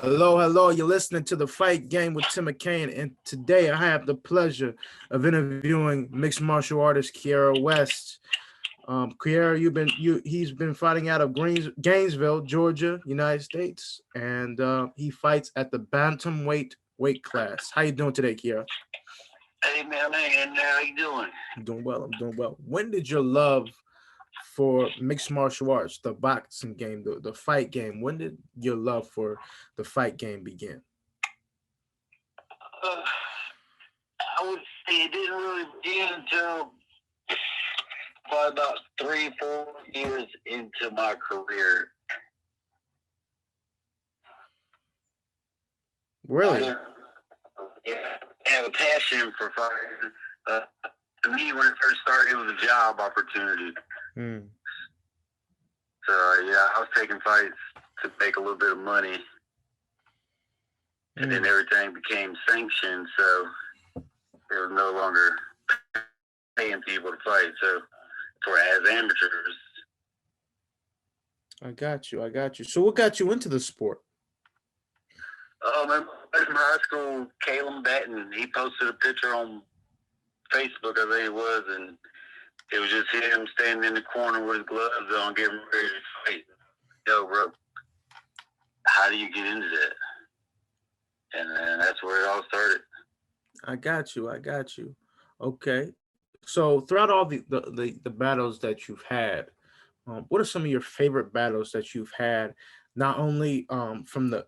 Hello, hello. You're listening to the Fight Game with Tim McKain, and today I have the pleasure of interviewing mixed martial artist Kiara West. Kiara, he's been fighting out of Gainesville, Georgia, United States, and he fights at the bantamweight weight class. How you doing today, Kiara? Hey man, how you doing? I'm doing well. I'm doing well. When did your love for mixed martial arts, the boxing game, the fight game, when did your love for the fight game begin? Uh, I would say it didn't really begin until probably about 3, 4 years into my career. Really? I have a passion for fighting. To me, when it first started, it was a job opportunity. Hmm. So I was taking fights to make a little bit of money, and then everything became sanctioned, so it was no longer paying people to fight. So for as amateurs. I got you. I got you. So what got you into the sport? My buddy from high school, Caleb Batten, he posted a picture on Facebook, I think it was, and it was just him standing in the corner with his gloves on, getting ready to fight. Yo, bro, how do you get into that? And then that's where it all started. I got you. I got you. Okay. So throughout all the battles that you've had, what are some of your favorite battles that you've had? Not only from the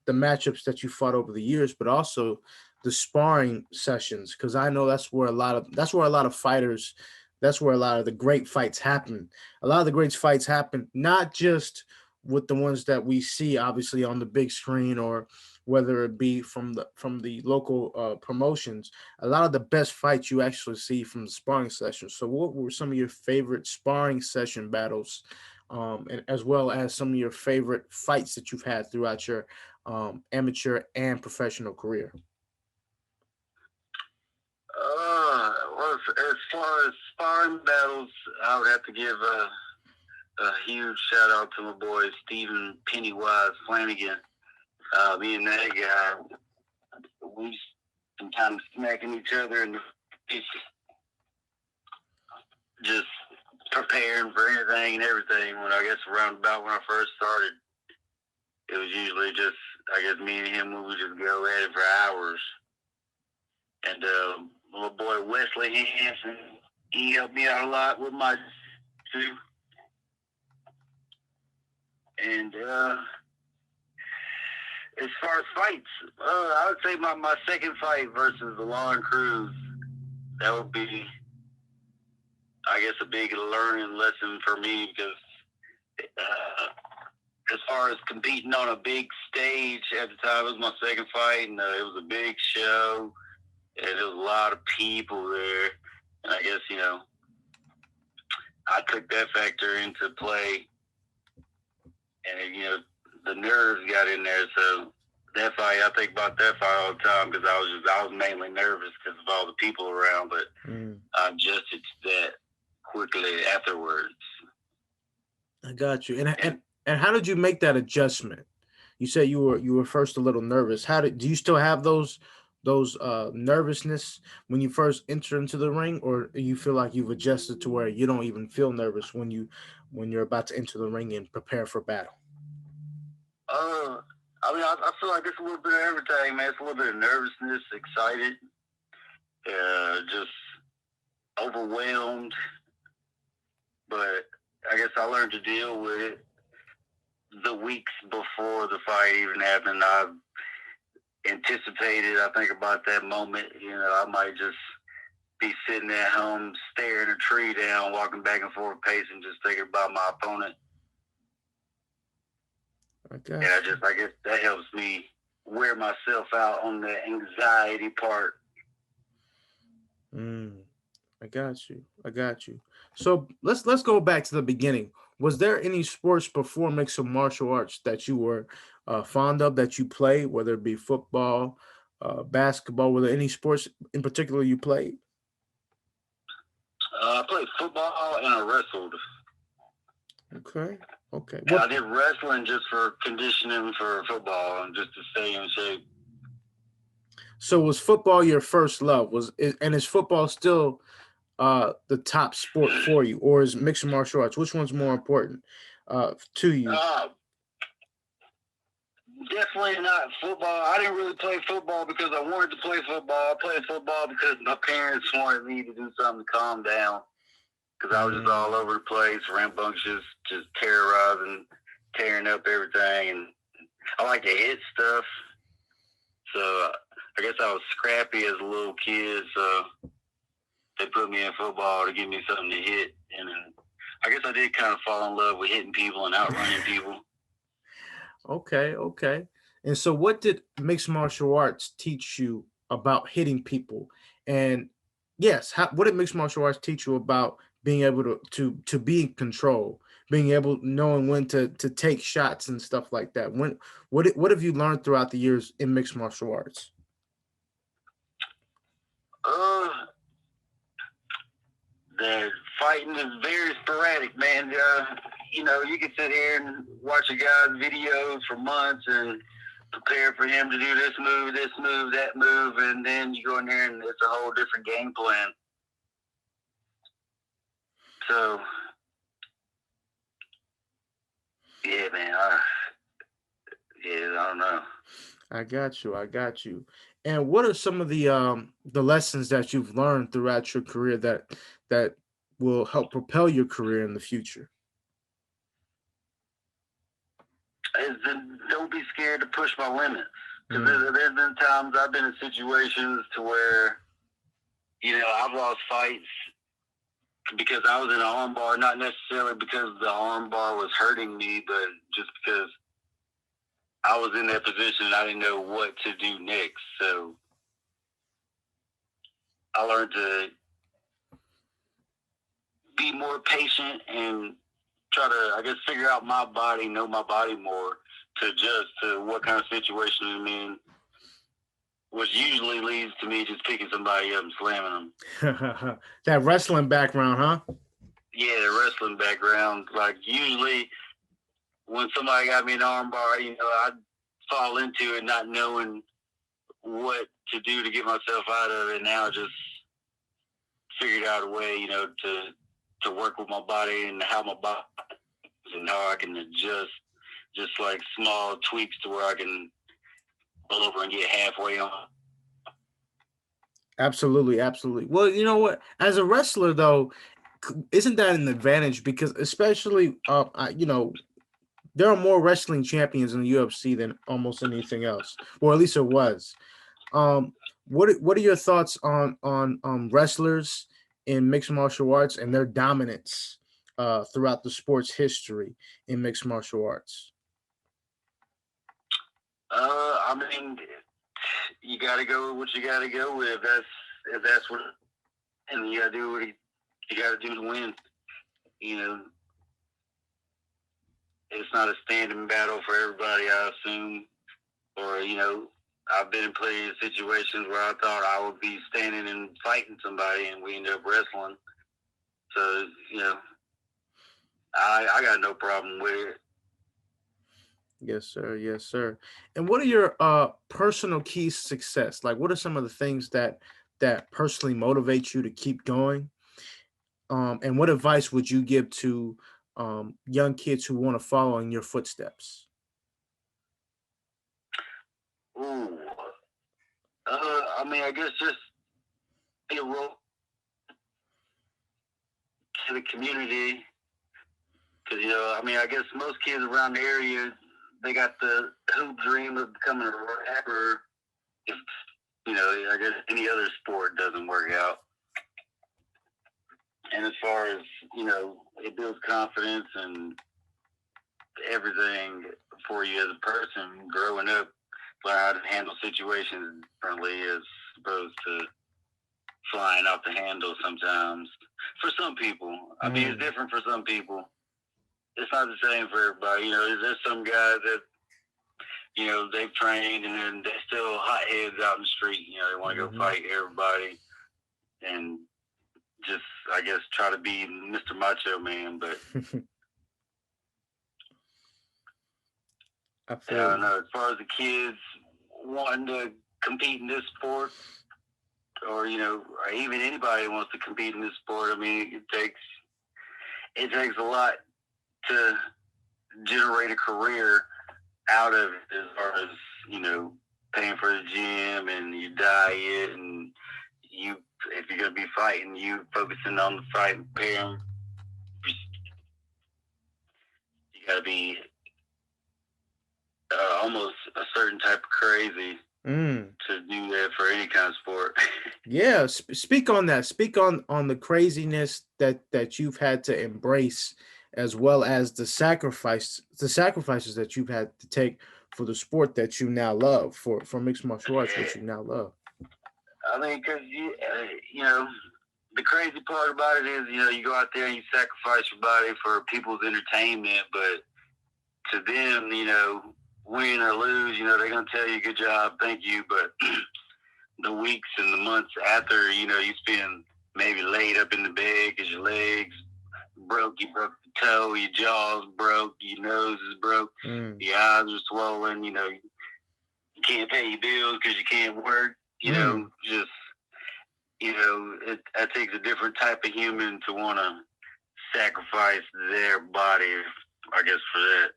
matchups that you fought over the years, but also the sparring sessions. Because I know that's where a lot of fighters, that's where a lot of the great fights happen. A lot of the great fights happen not just with the ones that we see obviously on the big screen, or whether it be from the local promotions. A lot of the best fights you actually see from the sparring sessions. So what were some of your favorite sparring session battles, and as well as some of your favorite fights that you've had throughout your amateur and professional career? Well, as far as sparring battles, I would have to give a huge shout out to my boy Stephen Pennywise Flanagan. Me and that guy, we sometimes smacking each other in the face, just preparing for anything and everything. When I guess around about when I first started, it was usually just, I guess, me and him, we would just go at it for hours. And my boy Wesley Hanson, he helped me out a lot with my too. And as far as fights, I would say my second fight versus the Lawn Cruz, that would be, I guess, a big learning lesson for me because as far as competing on a big stage at the time, it was my second fight, and it was a big show, and there was a lot of people there. And I guess, I took that factor into play, and, the nerves got in there. So that fight, I think about that fight all the time because I was mainly nervous because of all the people around, but I adjusted to that quickly afterwards. I got you. And how did you make that adjustment? You said you were first a little nervous. Do you still have those nervousness when you first enter into the ring, or do you feel like you've adjusted to where you don't even feel nervous when you're about to enter the ring and prepare for battle? I feel like it's a little bit of everything, man. It's a little bit of nervousness, excited, just overwhelmed. But I guess I learned to deal with it the weeks before the fight even happened. I anticipated, I think about that moment. I might just be sitting at home staring a tree down, walking back and forth, pacing, just thinking about my opponent. Okay. And I guess that helps me wear myself out on the anxiety part. I got you. I got you. So let's go back to the beginning. Was there any sports before mixed martial arts that you were fond of, that you played, whether it be football, basketball? Were there any sports in particular you played? I played football and I wrestled. Okay. Okay. And I did wrestling just for conditioning for football and just to stay in shape. So was football your first love? And is football still the top sport for you, or is mixed martial arts? Which one's more important to you? Definitely not football. I didn't really play football because I wanted to play football. I played football because my parents wanted me to do something to calm down. Because I was just all over the place, rambunctious, just terrorizing, tearing up everything, and I like to hit stuff. So I guess I was scrappy as a little kid. So they put me in football to give me something to hit, and then I guess I did kind of fall in love with hitting people and outrunning people. Okay. And so, what did mixed martial arts teach you about hitting people? And yes, what did mixed martial arts teach you about being able to be in control, being able knowing when to take shots and stuff like that? What have you learned throughout the years in mixed martial arts? Uh, the fighting is very sporadic, man. You can sit here and watch a guy's videos for months and prepare for him to do this move, that move, and then you go in there and it's a whole different game plan. So, yeah, man. I don't know. I got you. And what are some of the lessons that you've learned throughout your career that will help propel your career in the future? Don't be scared to push my limits. Because there's been times I've been in situations to where, I've lost fights because I was in an armbar, not necessarily because the armbar was hurting me, but just because I was in that position and I didn't know what to do next. So I learned to be more patient and try to, I guess, figure out my body, know my body more to adjust to what kind of situation I'm in, which usually leads to me just picking somebody up and slamming them. That wrestling background, huh? Yeah, the wrestling background. Like, usually when somebody got me an armbar, I'd fall into it not knowing what to do to get myself out of it. Now I just figured out a way, to work with my body and how my body and how I can adjust just like small tweaks to where I can pull over and get halfway on. Absolutely. Well, you know what? As a wrestler, though, isn't that an advantage? Because especially, there are more wrestling champions in the UFC than almost anything else, or at least it was. What are your thoughts on wrestlers in mixed martial arts and their dominance throughout the sport's history in mixed martial arts? I mean, you got to go with what you got to go with. If that's what, and you got to do what you got to do to win. It's not a standing battle for everybody, I assume. Or, I've been in plenty of situations where I thought I would be standing and fighting somebody, and we ended up wrestling. So, I got no problem with it. Yes, sir. And what are your personal keys to success? Like, what are some of the things that personally motivate you to keep going? And what advice would you give to young kids who want to follow in your footsteps? Ooh. I mean, I guess just be a role to the community. Because, I guess most kids around the area, they got the hoop dream of becoming a rapper if, I guess any other sport doesn't work out. And as far as, it builds confidence and everything for you as a person growing up, learn how to handle situations differently as opposed to flying off the handle sometimes. For some people. I mean, it's different for some people. It's not the same for everybody. There's some guys that, they've trained and then they're still hotheads out in the street. They want to go fight everybody and just, I guess, try to be Mr. Macho Man. But I I feel don't you. know. As far as the kids wanting to compete in this sport, or or even anybody who wants to compete in this sport, I mean, it takes a lot to generate a career out of it, as far as paying for the gym and your diet, and you if you're gonna be fighting, you focusing on the fight and paying. You gotta be almost a certain type of crazy Mm. to do that for any kind of sport. Yeah, speak on that. Speak on the craziness that you've had to embrace, as well as the sacrifices that you've had to take for the sport that you now love, for mixed martial arts, which you now love. I mean, because the crazy part about it is, you go out there and you sacrifice your body for people's entertainment, but to them, win or lose, they're gonna tell you good job, thank you, but the weeks and the months after, you spend maybe laid up in the bed because your legs broke, you broke the toe, your jaw's broke, your nose is broke, Mm. your eyes are swollen, you can't pay your bills because you can't work, Mm. just, it takes a different type of human to want to sacrifice their body, I guess, for that.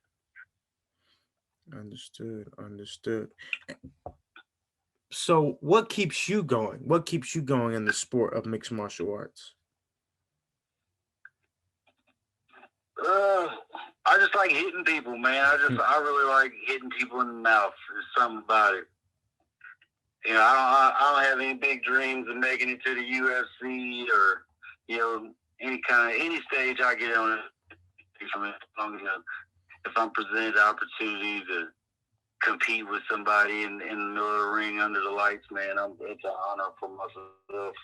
Understood. Understood. So, what keeps you going? What keeps you going in the sport of mixed martial arts? Uh, I just like hitting people, man. I really like hitting people in the mouth. There's something about it. I don't have any big dreams of making it to the UFC or any stage I get on. If I'm presented the opportunity to compete with somebody in the middle of the ring under the lights, man, it's an honor for myself.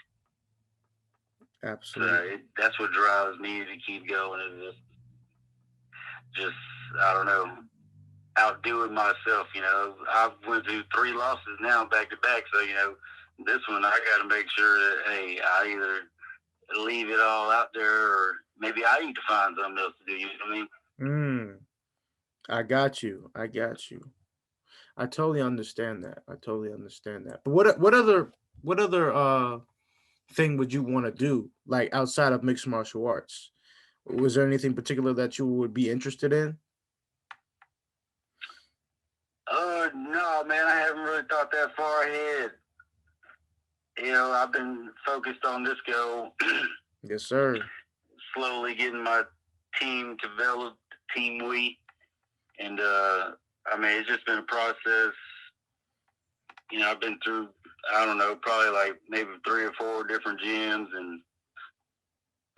Absolutely. That's what drives me to keep going. Is just I don't know, outdoing myself. I've went through 3 losses now back to back, so this one I got to make sure that hey, I either leave it all out there or maybe I need to find something else to do. You know what I mean? Mm. I got you. I got you. I totally understand that. I totally understand that. But what other thing would you want to do, like outside of mixed martial arts? Was there anything particular that you would be interested in? No, man, I haven't really thought that far ahead. I've been focused on this goal, Yes, sir. slowly getting my team developed, team weak, and I mean it's just been a process. I've been through I don't know, probably like maybe 3 or 4 different gyms, and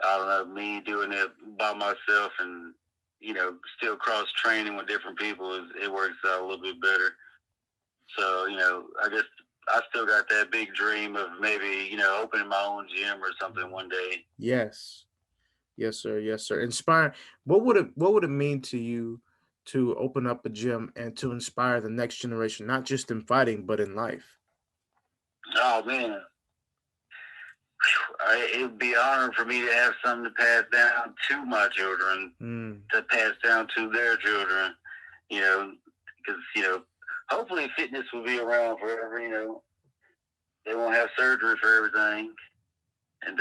I don't know, me doing it by myself and still cross training with different people it works out a little bit better. So I still got that big dream of maybe opening my own gym or something one day. Yes. Yes, sir. Yes, sir. Inspire. What would it mean to you to open up a gym and to inspire the next generation, not just in fighting, but in life? Oh man, it would be an honor for me to have something to pass down to my children, Mm. to pass down to their children. Because hopefully fitness will be around forever. They won't have surgery for everything, and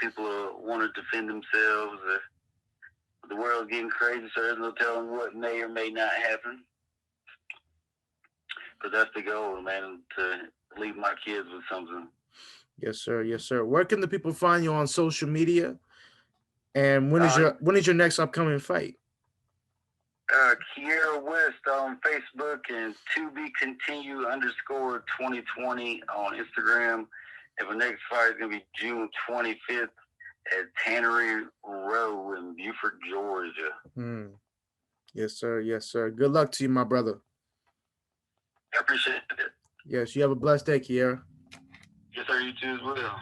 people will want to defend themselves. The world's getting crazy, so there's no telling what may or may not happen. But that's the goal, man, to leave my kids with something. Yes, sir. Yes, sir. Where can the people find you on social media? And when is Uh, your next upcoming fight? Kiara West on Facebook and to be continue _ 2020 on Instagram. And the next fight is going to be June 25th at Tannery Row in Beaufort, Georgia. Mm. Yes, sir. Yes, sir. Good luck to you, my brother. I appreciate it. Yes, you have a blessed day, Kiara. Yes, sir. You too as well.